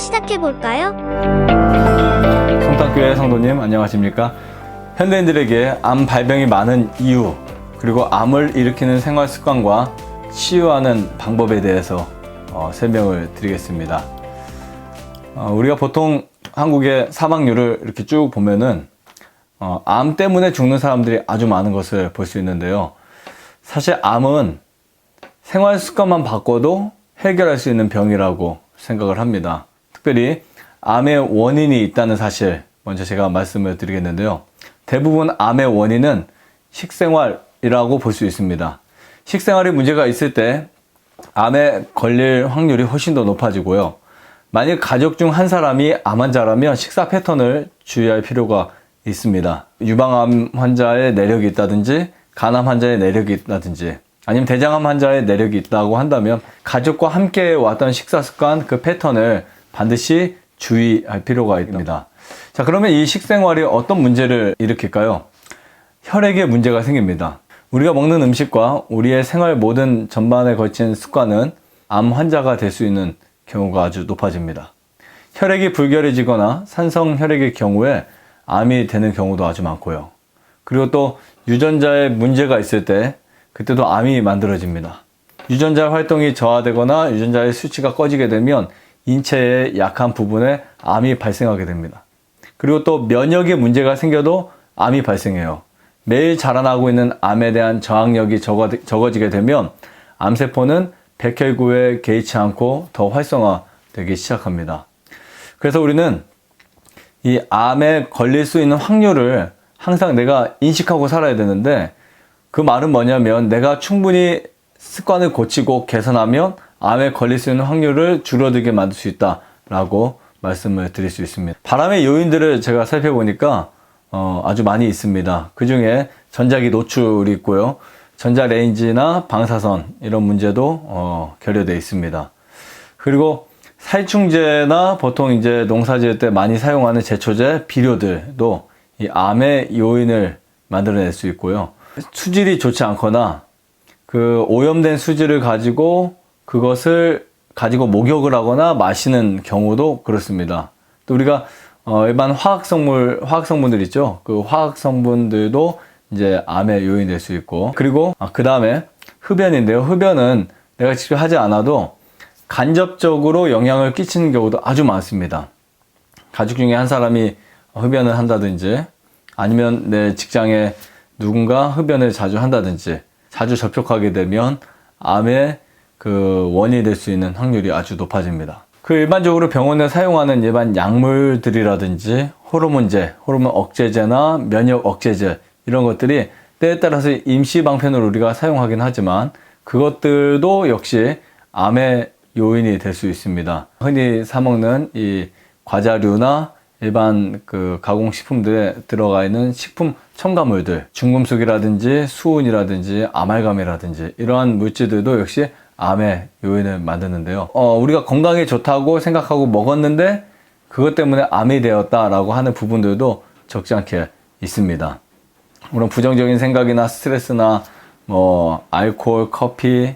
시작해볼까요? 성탄교회 성도님 안녕하십니까? 현대인들에게 암 발병이 많은 이유, 그리고 암을 일으키는 생활 습관과 치유하는 방법에 대해서 설명을 드리겠습니다. 우리가 보통 한국의 사망률을 이렇게 쭉 보면은 암 때문에 죽는 사람들이 아주 많은 것을 볼 수 있는데요. 사실 암은 생활 습관만 바꿔도 해결할 수 있는 병이라고 생각을 합니다. 특별히 암의 원인이 있다는 사실 먼저 제가 말씀을 드리겠는데요. 대부분 암의 원인은 식생활이라고 볼 수 있습니다. 식생활에 문제가 있을 때 암에 걸릴 확률이 훨씬 더 높아지고요. 만약 가족 중 한 사람이 암 환자라면 식사 패턴을 주의할 필요가 있습니다. 유방암 환자의 내력이 있다든지 간암 환자의 내력이 있다든지 아니면 대장암 환자의 내력이 있다고 한다면 가족과 함께 왔던 식사 습관 그 패턴을 반드시 주의할 필요가 있습니다. 자, 그러면 이 식생활이 어떤 문제를 일으킬까요? 혈액에 문제가 생깁니다. 우리가 먹는 음식과 우리의 생활 모든 전반에 걸친 습관은 암 환자가 될 수 있는 경우가 아주 높아집니다. 혈액이 불결해지거나 산성 혈액의 경우에 암이 되는 경우도 아주 많고요. 그리고 또 유전자에 문제가 있을 때 그때도 암이 만들어집니다. 유전자 활동이 저하되거나 유전자의 수치가 꺼지게 되면 인체의 약한 부분에 암이 발생하게 됩니다. 그리고 또 면역에 문제가 생겨도 암이 발생해요. 매일 자라나고 있는 암에 대한 저항력이 적어지게 되면 암세포는 백혈구에 개의치 않고 더 활성화되기 시작합니다. 그래서 우리는 이 암에 걸릴 수 있는 확률을 항상 내가 인식하고 살아야 되는데, 그 말은 뭐냐면 내가 충분히 습관을 고치고 개선하면 암에 걸릴 수 있는 확률을 줄어들게 만들 수 있다라고 말씀을 드릴 수 있습니다. 발암의 요인들을 제가 살펴보니까 아주 많이 있습니다. 그 중에 전자기 노출이 있고요. 전자레인지나 방사선 이런 문제도 결여되어 있습니다. 그리고 살충제나 보통 이제 농사 지을 때 많이 사용하는 제초제, 비료들도 이 암의 요인을 만들어낼 수 있고요. 수질이 좋지 않거나 그 오염된 수질을 가지고 그것을 가지고 목욕을 하거나 마시는 경우도 그렇습니다. 또 우리가 일반 화학성분들 있죠. 그 화학성분들도 이제 암의 요인이 될 수 있고, 그리고 그 다음에 흡연인데요. 흡연은 내가 직접 하지 않아도 간접적으로 영향을 끼치는 경우도 아주 많습니다. 가족 중에 한 사람이 흡연을 한다든지 아니면 내 직장에 누군가 흡연을 자주 한다든지 자주 접촉하게 되면 암의 그 원인이 될 수 있는 확률이 아주 높아집니다. 그 일반적으로 병원에 사용하는 일반 약물들이라든지 호르몬제, 호르몬 억제제나 면역 억제제 이런 것들이 때에 따라서 임시 방편으로 우리가 사용하긴 하지만 그것들도 역시 암의 요인이 될 수 있습니다. 흔히 사 먹는 이 과자류나 일반 그 가공식품들에 들어가 있는 식품 첨가물들, 중금속이라든지 수은이라든지 아말감이라든지 이러한 물질들도 역시 암의 요인을 만드는데요. 우리가 건강에 좋다고 생각하고 먹었는데 그것 때문에 암이 되었다라고 하는 부분들도 적지 않게 있습니다. 물론 부정적인 생각이나 스트레스나 알코올, 커피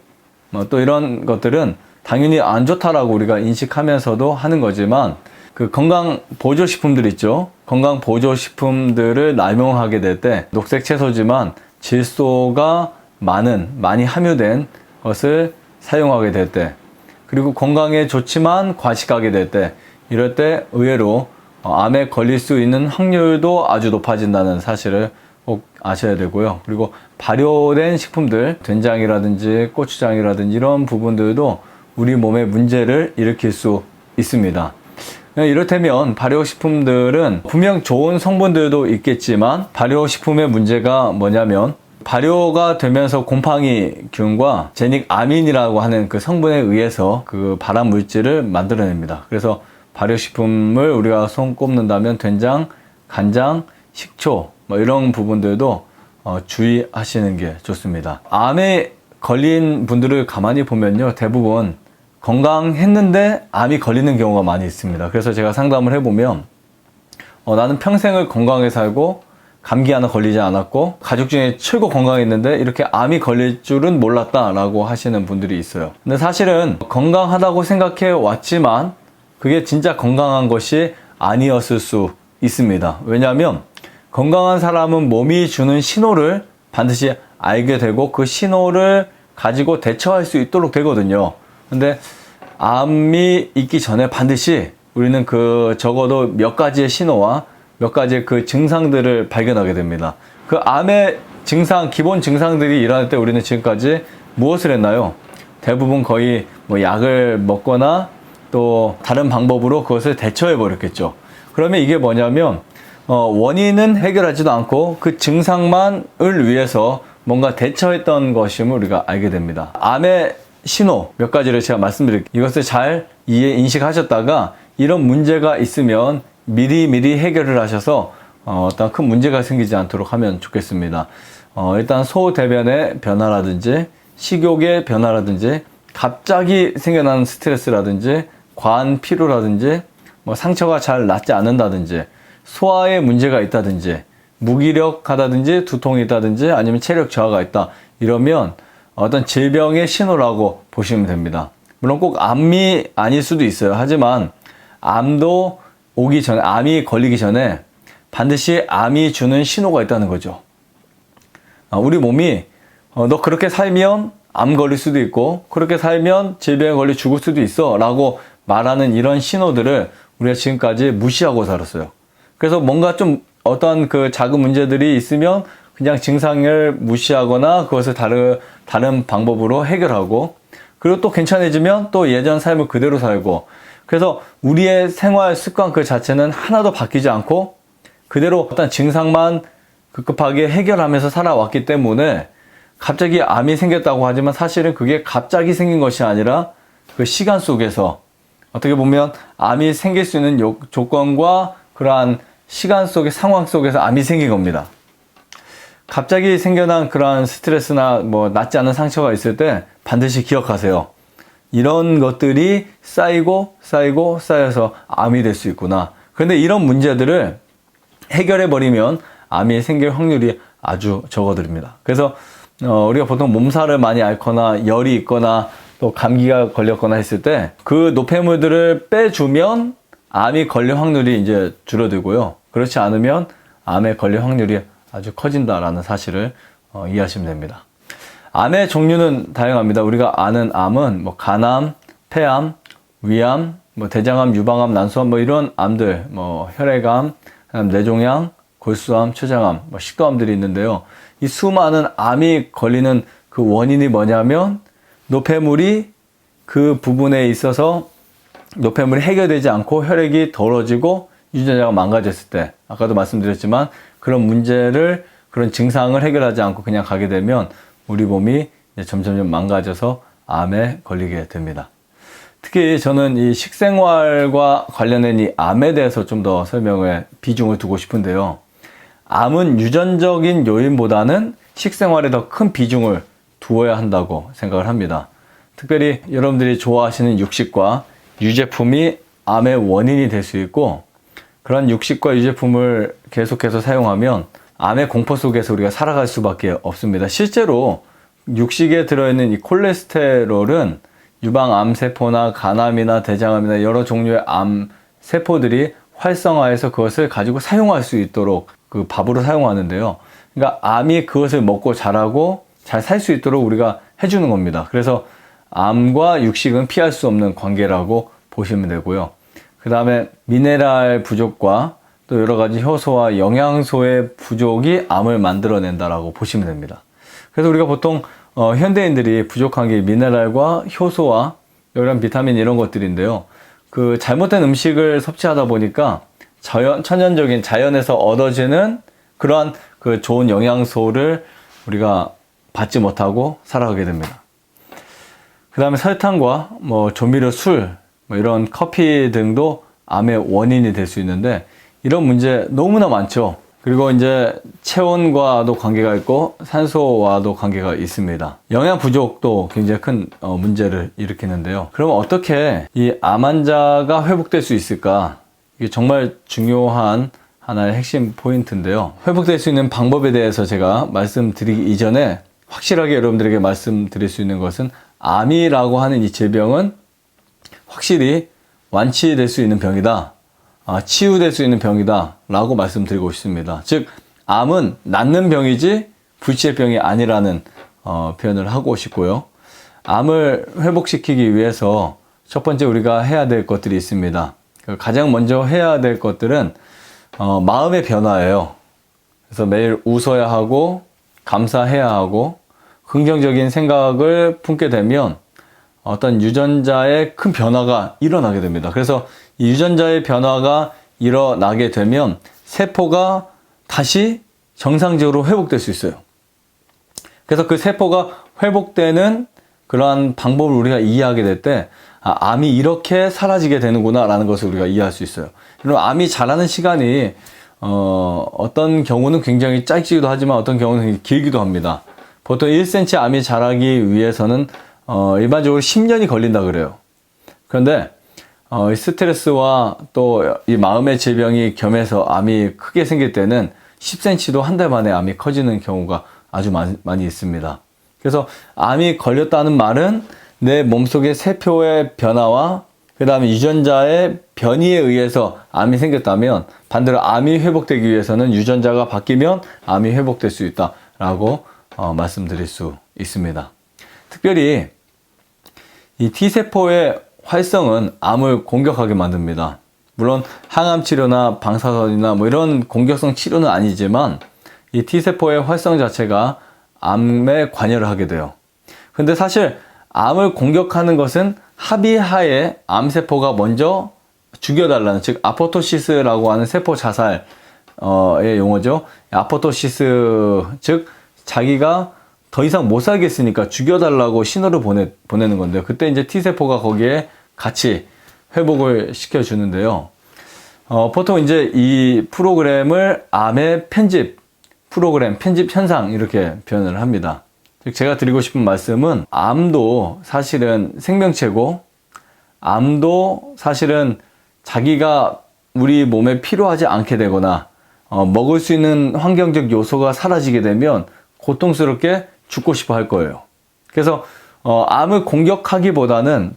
또 이런 것들은 당연히 안 좋다라고 우리가 인식하면서도 하는 거지만 그 건강 보조식품들 있죠. 건강 보조식품들을 남용하게 될 때 녹색 채소지만 질소가 많이 함유된 것을 사용하게 될 때, 그리고 건강에 좋지만 과식하게 될 때, 이럴 때 의외로 암에 걸릴 수 있는 확률도 아주 높아진다는 사실을 꼭 아셔야 되고요. 그리고 발효된 식품들, 된장이라든지 고추장이라든지 이런 부분들도 우리 몸에 문제를 일으킬 수 있습니다. 이렇다면 발효식품들은 분명 좋은 성분들도 있겠지만 발효식품의 문제가 뭐냐면 발효가 되면서 곰팡이균과 제닉아민이라고 하는 그 성분에 의해서 그 발암 물질을 만들어냅니다. 그래서 발효식품을 우리가 손 꼽는다면 된장, 간장, 식초 이런 부분들도 주의하시는 게 좋습니다. 암에 걸린 분들을 가만히 보면요, 대부분 건강했는데 암이 걸리는 경우가 많이 있습니다. 그래서 제가 상담을 해보면 나는 평생을 건강하게 살고 감기 하나 걸리지 않았고 가족 중에 최고 건강했는데 이렇게 암이 걸릴 줄은 몰랐다 라고 하시는 분들이 있어요. 근데 사실은 건강하다고 생각해 왔지만 그게 진짜 건강한 것이 아니었을 수 있습니다. 왜냐하면 건강한 사람은 몸이 주는 신호를 반드시 알게 되고 그 신호를 가지고 대처할 수 있도록 되거든요. 근데 암이 있기 전에 반드시 우리는 적어도 몇 가지의 신호와 몇 가지의 그 증상들을 발견하게 됩니다. 그 암의 증상, 기본 증상들이 일어날 때 우리는 지금까지 무엇을 했나요? 대부분 거의 뭐 약을 먹거나 또 다른 방법으로 그것을 대처해 버렸겠죠. 그러면 이게 뭐냐면 원인은 해결하지도 않고 그 증상만을 위해서 뭔가 대처했던 것임을 우리가 알게 됩니다. 암의 신호 몇 가지를 제가 말씀드릴게요. 이것을 잘 인식하셨다가 이런 문제가 있으면 미리 해결을 하셔서 어떤 큰 문제가 생기지 않도록 하면 좋겠습니다. 일단 소대변의 변화라든지 식욕의 변화라든지 갑자기 생겨나는 스트레스라든지 과한 피로라든지 뭐 상처가 잘 낫지 않는다든지 소화에 문제가 있다든지 무기력하다든지 두통이 있다든지 아니면 체력 저하가 있다 이러면 어떤 질병의 신호라고 보시면 됩니다. 물론 꼭 암이 아닐 수도 있어요. 하지만 암도 오기 전에, 암이 걸리기 전에 반드시 암이 주는 신호가 있다는 거죠. 우리 몸이 너 그렇게 살면 암 걸릴 수도 있고 그렇게 살면 질병에 걸려 죽을 수도 있어 라고 말하는 이런 신호들을 우리가 지금까지 무시하고 살았어요. 그래서 뭔가 좀 어떤 그 작은 문제들이 있으면 그냥 증상을 무시하거나 그것을 다른 방법으로 해결하고 그리고 또 괜찮아지면 또 예전 삶을 그대로 살고 그래서 우리의 생활 습관 그 자체는 하나도 바뀌지 않고 그대로 어떤 증상만 급급하게 해결하면서 살아왔기 때문에 갑자기 암이 생겼다고 하지만 사실은 그게 갑자기 생긴 것이 아니라 그 시간 속에서 어떻게 보면 암이 생길 수 있는 조건과 그러한 시간 속의 상황 속에서 암이 생긴 겁니다. 갑자기 생겨난 그러한 스트레스나 뭐 낫지 않은 상처가 있을 때 반드시 기억하세요. 이런 것들이 쌓여서 암이 될 수 있구나. 그런데 이런 문제들을 해결해 버리면 암이 생길 확률이 아주 적어집니다. 그래서 우리가 보통 몸살을 많이 앓거나 열이 있거나 또 감기가 걸렸거나 했을 때 그 노폐물들을 빼주면 암이 걸릴 확률이 이제 줄어들고요. 그렇지 않으면 암에 걸릴 확률이 아주 커진다라는 사실을 이해하시면 됩니다. 암의 종류는 다양합니다. 우리가 아는 암은 뭐 간암, 폐암, 위암, 뭐 대장암, 유방암, 난소암 뭐 이런 암들, 뭐 혈액암, 뇌종양, 골수암, 췌장암, 뭐 식도암들이 있는데요. 이 수많은 암이 걸리는 그 원인이 뭐냐면 노폐물이 그 부분에 있어서 노폐물이 해결되지 않고 혈액이 더러지고 유전자가 망가졌을 때 아까도 말씀드렸지만 그런 문제를 그런 증상을 해결하지 않고 그냥 가게 되면 우리 몸이 점점 망가져서 암에 걸리게 됩니다. 특히 저는 이 식생활과 관련된 이 암에 대해서 좀 더 설명에 비중을 두고 싶은데요. 암은 유전적인 요인보다는 식생활에 더 큰 비중을 두어야 한다고 생각을 합니다. 특별히 여러분들이 좋아하시는 육식과 유제품이 암의 원인이 될 수 있고 그런 육식과 유제품을 계속해서 사용하면 암의 공포 속에서 우리가 살아갈 수밖에 없습니다. 실제로 육식에 들어있는 이 콜레스테롤은 유방암세포나 간암이나 대장암이나 여러 종류의 암 세포들이 활성화해서 그것을 가지고 사용할 수 있도록 그 밥으로 사용하는데요. 그러니까 암이 그것을 먹고 자라고 잘 살 수 있도록 우리가 해주는 겁니다. 그래서 암과 육식은 피할 수 없는 관계라고 보시면 되고요. 그 다음에 미네랄 부족과 또 여러 가지 효소와 영양소의 부족이 암을 만들어낸다라고 보시면 됩니다. 그래서 우리가 보통 현대인들이 부족한 게 미네랄과 효소와 이런 비타민 이런 것들인데요. 그 잘못된 음식을 섭취하다 보니까 천연적인 자연에서 얻어지는 그러한 그 좋은 영양소를 우리가 받지 못하고 살아가게 됩니다. 그 다음에 설탕과 뭐 조미료, 술, 뭐 이런 커피 등도 암의 원인이 될 수 있는데 이런 문제 너무나 많죠. 그리고 이제 체온과도 관계가 있고 산소와도 관계가 있습니다. 영양 부족도 굉장히 큰 문제를 일으키는데요. 그럼 어떻게 이 암 환자가 회복될 수 있을까? 이게 정말 중요한 하나의 핵심 포인트인데요. 회복될 수 있는 방법에 대해서 제가 말씀드리기 이전에 확실하게 여러분들에게 말씀드릴 수 있는 것은 암이라고 하는 이 질병은 확실히 완치될 수 있는 병이다. 치유될 수 있는 병이다. 라고 말씀드리고 싶습니다. 즉, 암은 낫는 병이지 불치의 병이 아니라는 표현을 하고 싶고요. 암을 회복시키기 위해서 첫 번째 우리가 해야 될 것들이 있습니다. 가장 먼저 해야 될 것들은 마음의 변화예요. 그래서 매일 웃어야 하고 감사해야 하고 긍정적인 생각을 품게 되면 어떤 유전자의 큰 변화가 일어나게 됩니다. 그래서 이 유전자의 변화가 일어나게 되면 세포가 다시 정상적으로 회복될 수 있어요. 그래서 그 세포가 회복되는 그러한 방법을 우리가 이해하게 될 때 암이 이렇게 사라지게 되는구나 라는 것을 우리가 이해할 수 있어요. 그리고 암이 자라는 시간이 어떤 경우는 굉장히 짧기도 하지만 어떤 경우는 길기도 합니다. 보통 1cm 암이 자라기 위해서는 일반적으로 10년이 걸린다 그래요. 그런데 스트레스와 또 이 마음의 질병이 겸해서 암이 크게 생길 때는 10cm도 한 달 만에 암이 커지는 경우가 아주 많이 있습니다. 그래서 암이 걸렸다는 말은 내 몸속의 세포의 변화와 그 다음에 유전자의 변이에 의해서 암이 생겼다면 반대로 암이 회복되기 위해서는 유전자가 바뀌면 암이 회복될 수 있다라고 말씀드릴 수 있습니다. 특별히 이 T세포의 활성은 암을 공격하게 만듭니다. 물론 항암 치료나 방사선이나 뭐 이런 공격성 치료는 아니지만 이 T세포의 활성 자체가 암에 관여를 하게 돼요. 근데 사실 암을 공격하는 것은 합의하에 암세포가 먼저 죽여달라는, 즉 아포토시스라고 하는 세포 자살의 용어죠. 아포토시스, 즉 자기가 더 이상 못 살겠으니까 죽여달라고 신호를 보내는 건데요. 그때 이제 T세포가 거기에 같이 회복을 시켜주는데요. 보통 이제 이 프로그램을 암의 편집 프로그램, 편집 현상 이렇게 표현을 합니다. 즉 제가 드리고 싶은 말씀은 암도 사실은 생명체고 암도 사실은 자기가 우리 몸에 필요하지 않게 되거나 먹을 수 있는 환경적 요소가 사라지게 되면 고통스럽게 죽고 싶어 할 거예요. 그래서 암을 공격하기보다는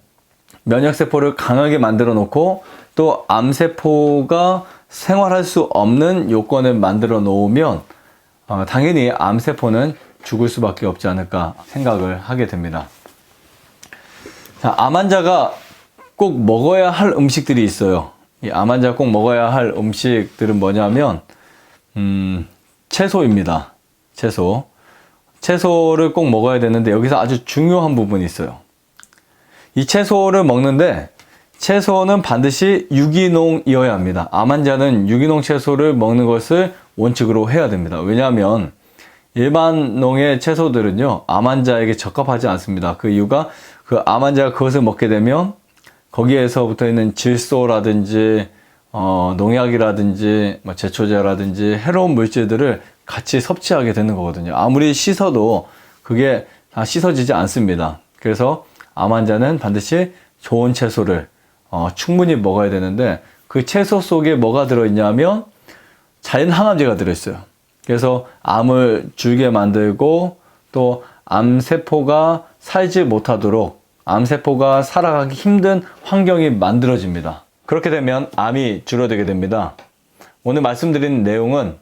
면역세포를 강하게 만들어 놓고 또 암세포가 생활할 수 없는 요건을 만들어 놓으면 당연히 암세포는 죽을 수밖에 없지 않을까 생각을 하게 됩니다. 자, 암 환자가 꼭 먹어야 할 음식들이 있어요. 이 암 환자가 꼭 먹어야 할 음식들은 뭐냐면 채소입니다. 채소를 꼭 먹어야 되는데 여기서 아주 중요한 부분이 있어요. 이 채소를 먹는데 채소는 반드시 유기농이어야 합니다. 암 환자는 유기농 채소를 먹는 것을 원칙으로 해야 됩니다. 왜냐하면 일반 농의 채소들은요, 암 환자에게 적합하지 않습니다. 그 이유가 그 암 환자가 그것을 먹게 되면 거기에서부터 있는 질소라든지 농약이라든지 제초제라든지 해로운 물질들을 같이 섭취하게 되는 거거든요. 아무리 씻어도 그게 다 씻어지지 않습니다. 그래서 암 환자는 반드시 좋은 채소를 충분히 먹어야 되는데 그 채소 속에 뭐가 들어있냐면 자연 항암제가 들어있어요. 그래서 암을 줄게 만들고 또 암세포가 살지 못하도록 암세포가 살아가기 힘든 환경이 만들어집니다. 그렇게 되면 암이 줄어들게 됩니다. 오늘 말씀드린 내용은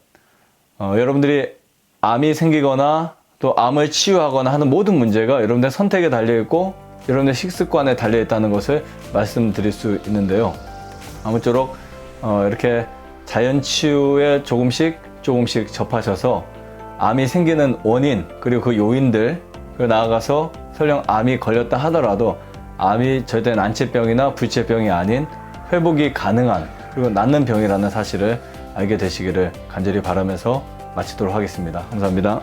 여러분들이 암이 생기거나 또 암을 치유하거나 하는 모든 문제가 여러분들의 선택에 달려있고 여러분들의 식습관에 달려있다는 것을 말씀드릴 수 있는데요. 아무쪼록 이렇게 자연치유에 조금씩 접하셔서 암이 생기는 원인 그리고 그 요인들, 그리고 나아가서 설령 암이 걸렸다 하더라도 암이 절대 난치병이나 불치병이 아닌 회복이 가능한 그리고 낫는 병이라는 사실을 알게 되시기를 간절히 바라면서 마치도록 하겠습니다. 감사합니다.